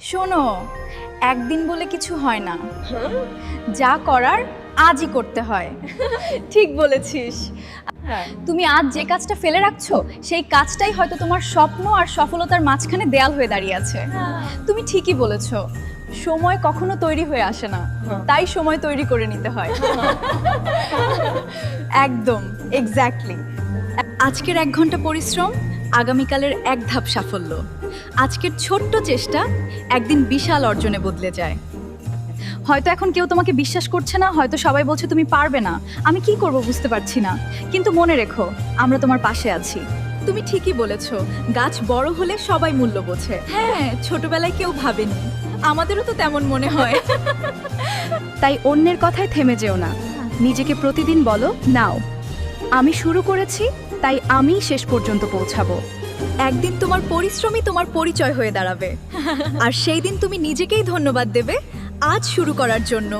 শোনো, একদিন বলে কিছু হয় না, যা করার আজই করতে হয়। ঠিক বলেছিস। তুমি আজ যে কাজটা ফেলে রাখছো সেই কাজটাই হয়তো তোমার স্বপ্ন আর সফলতার মাঝখানে দেয়াল হয়ে দাঁড়িয়ে আছে। তুমি ঠিকই বলেছো, সময় কখনো তৈরি হয়ে আসে না, তাই সময় তৈরি করে নিতে হয়। একদম এক্স্যাক্টলি। আজকের 1 ঘন্টা পরিশ্রম, আগামীকালের 1 ধাপ সাফল্য। আজকের ছোট্ট চেষ্টা একদিন বিশাল অর্জনে বদলে যায়। হয়তো এখন কেউ তোমাকে বিশ্বাস করছে না, হয়তো সবাই বলছে তুমি পারবে না, আমি কি করব বুঝতে পারছি না, কিন্তু মনে রেখো আমরা তোমার পাশে আছি। তুমি ঠিকই বলেছো, গাছ বড় হলে সবাই মূল্য বোঝে। হ্যাঁ, ছোটবেলায় কেউ ভাবেনি, আমাদেরও তো তেমন মনে হয়। তাই অন্যের কথায় থেমে যেও না, নিজেকে প্রতিদিন বলো, নাও আমি শুরু করেছি, তাই আমিই শেষ পর্যন্ত পৌঁছাবো। একদিন তোমার পরিশ্রমই তোমার পরিচয় হয়ে দাঁড়াবে, আর সেই দিন তুমি নিজেকেই ধন্যবাদ দেবে আজ শুরু করার জন্য।